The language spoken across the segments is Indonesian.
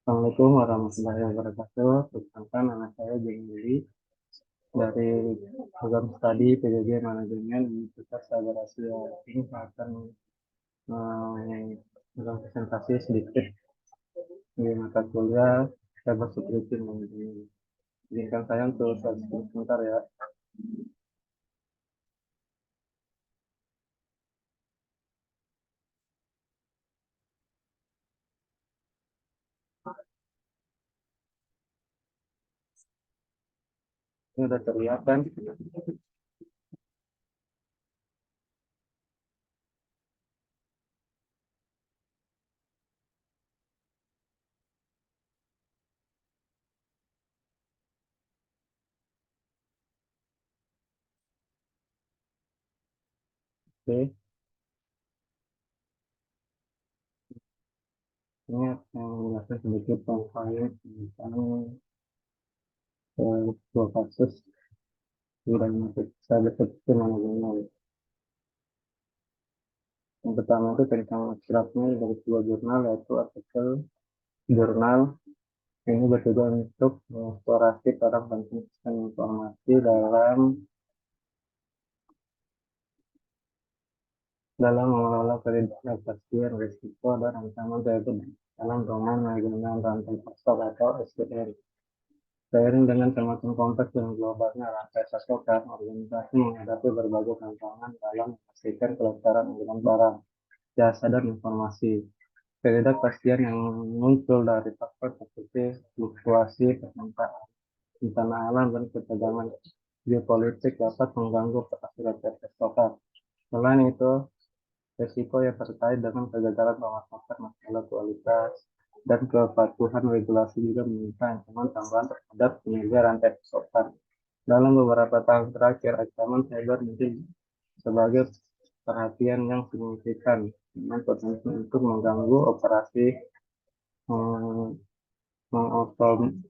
Assalamualaikum warahmatullahi wabarakatuh. Perkenalkan, nama saya Jengli dari program studi PJJ Manajemen Universitas Sabar Asia. Ini akan dalam presentasi sedikit di mata kuliah Cyber Security Management. Izinkan saya untuk share sebentar ya. Ini sudah terlihat kan? Oke, ini yang menjelaskan sedikit tentang dua kasus di dalam Cyber Security Management. Yang pertama itu tentang abstraknya dari sebuah jurnal, yaitu artikel jurnal ini bertujuan untuk mengeksplorasi tentang penting sistem informasi dalam mengelola ketidakpastian risiko dan ancaman cyber dalam domain manajemen rantai pasok atau SDR. Seiring dengan semakin kompleks dan globalnya rantai pasokan, organisasi menghadapi berbagai tantangan dalam memastikan kelancaran aliran barang, jasa, dan informasi. Ketidakpastian yang muncul dari faktor seperti fluktuasi permintaan di tanah alam dan ketegangan geopolitik dapat mengganggu kepastian pasokan. Selain itu, risiko yang terkait dengan kegagalan pemasaran, masalah kualitas, dan kepatuhan regulasi juga meminta ancaman tambahan terhadap penyedia rantai pasokan. Dalam beberapa tahun terakhir, ancaman cyber menjadi sebagai perhatian yang signifikan dengan potensi untuk mengganggu operasi, meng- mengoprom-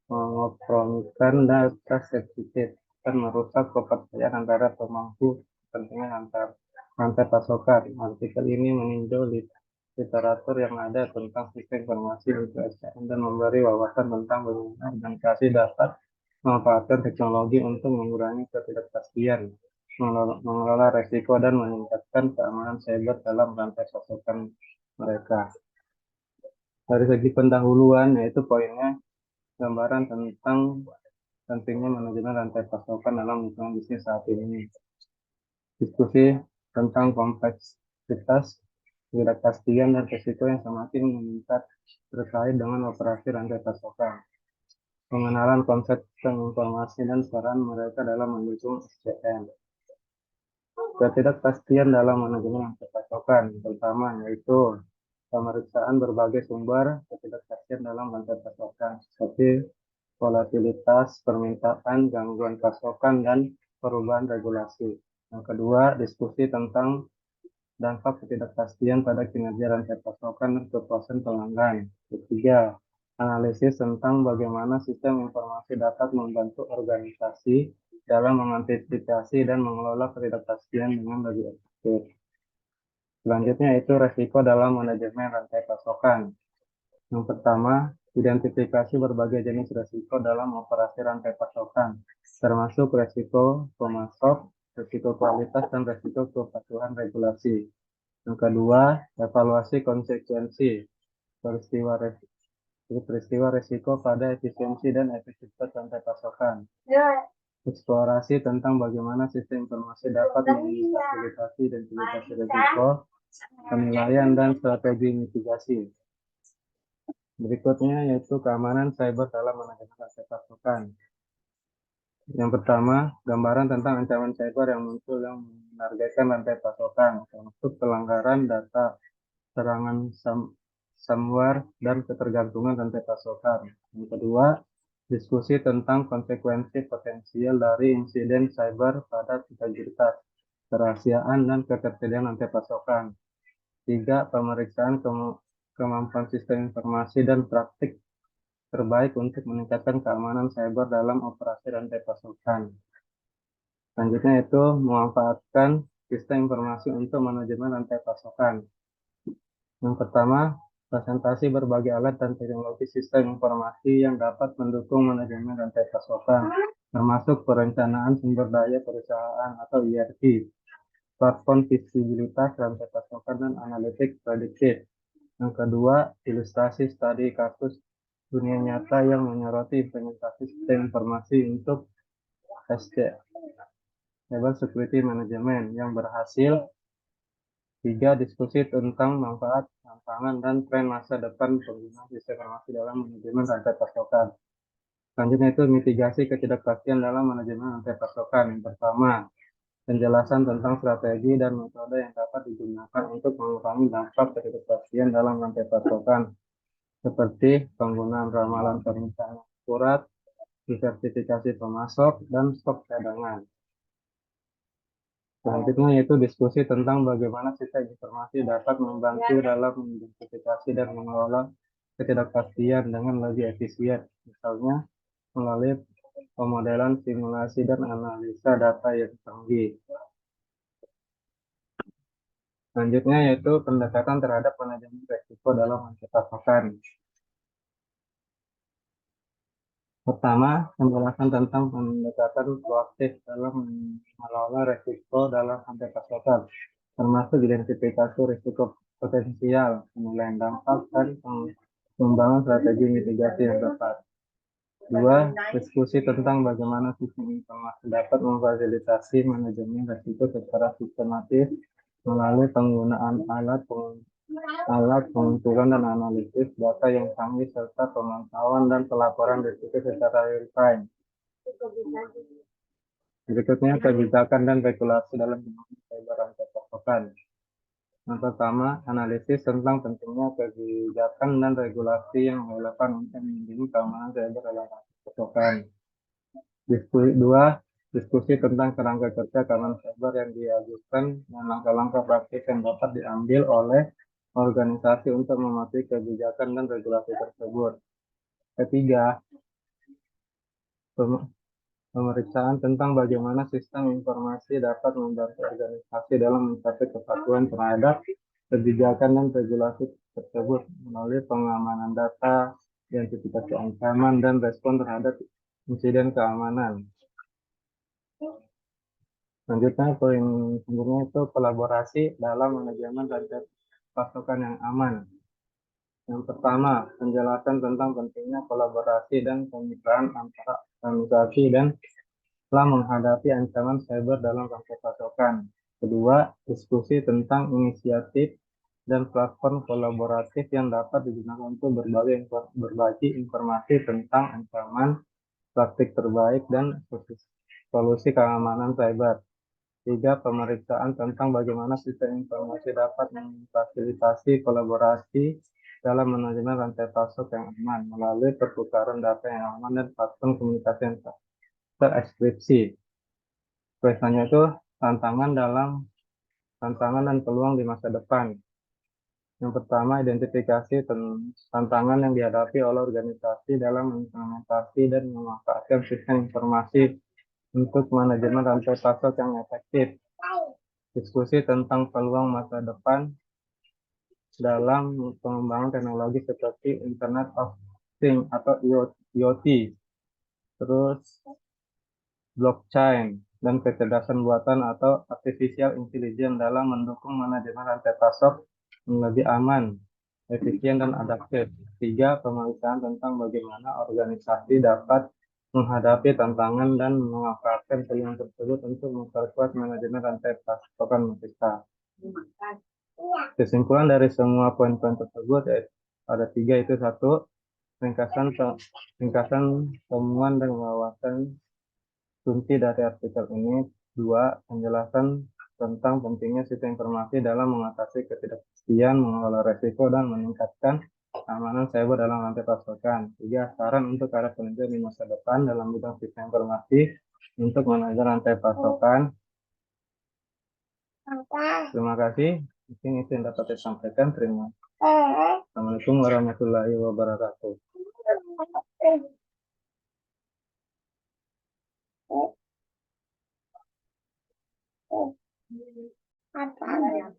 mengkompromikan data sensitif, dan merusak kepercayaan antara pemangku kepentingan antar rantai pasokan. Artikel ini meninjau literatur yang ada tentang sistem informasi untuk SDM dan memberi wawasan tentang bagaimana organisasi dapat memanfaatkan teknologi untuk mengurangi ketidakpastian, mengelola resiko, dan meningkatkan keamanan cyber dalam rantai pasokan mereka. Dari segi pendahuluan, yaitu poinnya gambaran tentang pentingnya manajemen rantai pasokan dalam lingkungan bisnis saat ini. Diskusi tentang kompleksitas, ketidakpastian, dan risiko yang semakin meningkat terkait dengan operasi rantai pasokan. Pengenalan konsep sistem informasi dan peran mereka dalam mendukung SDM. Ketidakpastian dalam manajemen rantai pasokan, pertama yaitu pemeriksaan berbagai sumber ketidakpastian dalam rantai pasokan, seperti volatilitas permintaan, gangguan pasokan, dan perubahan regulasi. Yang kedua, diskusi tentang dampak ketidakpastian pada kinerja rantai pasokan dan kepuasan pelanggan. Ketiga, analisis tentang bagaimana sistem informasi dapat membantu organisasi dalam mengantisipasi dan mengelola ketidakpastian dengan lebih efektif. Selanjutnya itu resiko dalam manajemen rantai pasokan. Yang pertama, identifikasi berbagai jenis risiko dalam operasi rantai pasokan, termasuk risiko pemasok, risiko kualitas, dan risiko kepatuhan regulasi. Yang kedua, evaluasi konsekuensi peristiwa risiko pada efisiensi dan efektivitas rantai pasokan. Eksplorasi tentang bagaimana sistem informasi dapat memfasilitasi identifikasi risiko, penilaian, dan strategi mitigasi. Berikutnya yaitu keamanan cyber dalam manajemen rantai pasokan. Yang pertama, gambaran tentang ancaman cyber yang muncul yang menargetkan rantai pasokan, termasuk pelanggaran data, serangan somewhere, dan ketergantungan rantai pasokan. Yang kedua, diskusi tentang konsekuensi potensial dari insiden cyber pada integritas, kerahasiaan, dan ketersediaan rantai pasokan. Tiga, pemeriksaan kemampuan sistem informasi dan praktik terbaik untuk meningkatkan keamanan cyber dalam operasi rantai pasokan. Selanjutnya itu memanfaatkan sistem informasi untuk manajemen rantai pasokan. Yang pertama, presentasi berbagai alat dan teknologi sistem informasi yang dapat mendukung manajemen rantai pasokan, termasuk perencanaan sumber daya perusahaan atau ERP, platform visibilitas rantai pasokan dan analitik prediktif. Yang kedua, ilustrasi studi kasus dunia nyata yang menyoroti implementasi sistem informasi untuk SC, Cyber Security Management yang berhasil. Tiga, diskusi tentang manfaat, tantangan, dan tren masa depan penggunaan sistem informasi dalam manajemen rantai pasokan. Selanjutnya itu mitigasi ketidakpastian dalam manajemen rantai pasokan. Yang pertama, penjelasan tentang strategi dan metode yang dapat digunakan untuk mengurangi dampak ketidakpastian dalam rantai pasokan, seperti penggunaan ramalan permintaan akurat, diversifikasi pemasok, dan stok cadangan. Selanjutnya yaitu diskusi tentang bagaimana sistem informasi dapat membantu dalam mengidentifikasi dan mengelola ketidakpastian dengan lebih efisien, misalnya melalui pemodelan, simulasi, dan analisa data yang canggih. Selanjutnya yaitu pendekatan terhadap manajemen risiko dalam rantai pasokan. Pertama, penjelasan tentang pendekatan proaktif dalam mengelola risiko dalam rantai pasokan, termasuk identifikasi risiko potensial, penilaian dampak, dan pengembangan strategi mitigasi yang tepat. Dua, diskusi tentang bagaimana sistem informasi dapat memfasilitasi manajemen risiko secara sistematis melalui penggunaan alat pengumpulan dan analisis data yang canggih serta pemantauan dan pelaporan risiko secara real time. Berikutnya, kebijakan dan regulasi dalam penanganan cyber rantai pasokan. Yang pertama, analisis tentang pentingnya kebijakan dan regulasi yang relevan untuk melindungi keamanan cyber dalam rantai pasokan. Diskusi tentang kerangka kerja keamanan cyber yang diajukan dan langkah-langkah praktis yang dapat diambil oleh organisasi untuk mematuhi kebijakan dan regulasi tersebut. Ketiga, pemeriksaan tentang bagaimana sistem informasi dapat membantu organisasi dalam mencapai kepatuhan terhadap kebijakan dan regulasi tersebut melalui pengamanan data, identifikasi ancaman, dan respon terhadap insiden keamanan. Selanjutnya, poin selanjutnya itu kolaborasi dalam manajemen rantai pasokan yang aman. Yang pertama, penjelasan tentang pentingnya kolaborasi dan kemitraan antara organisasi dan dalam menghadapi ancaman cyber dalam rantai pasokan. Kedua, diskusi tentang inisiatif dan platform kolaboratif yang dapat digunakan untuk berbagi informasi tentang ancaman, praktik terbaik, dan solusi keamanan cyber. Tiga, pemeriksaan tentang bagaimana sistem informasi dapat memfasilitasi kolaborasi dalam manajemen rantai pasok yang aman melalui pertukaran data yang aman dan platform komunikasi yang terekripsi. Biasanya itu tantangan dan peluang di masa depan. Yang pertama, identifikasi tantangan yang dihadapi oleh organisasi dalam implementasi dan memanfaatkan sistem informasi untuk manajemen rantai pasok yang efektif. Diskusi tentang peluang masa depan dalam pengembangan teknologi seperti Internet of Things atau IoT, terus blockchain, dan kecerdasan buatan atau artificial intelligence dalam mendukung manajemen rantai pasok yang lebih aman, efisien, dan adaptif. Tiga, pemeriksaan tentang bagaimana organisasi dapat menghadapi tantangan dan memanfaatkan peluang tersebut untuk memperkuat manajemen rantai pasokan mereka. Kesimpulan dari semua poin-poin tersebut ada tiga, itu satu, ringkasan temuan dan wawasan kunci dari artikel ini. Dua, penjelasan tentang pentingnya sistem informasi dalam mengatasi ketidakpastian, mengelola risiko, dan meningkatkan keamanan cyber dalam rantai pasokan. Tiga, saran untuk para peneliti di masa depan dalam bidang sistem informasi untuk mengajar rantai pasokan. Terima kasih. Mungkin itu yang dapat saya sampaikan. Terima kasih. Assalamualaikum warahmatullahi wabarakatuh. Apa?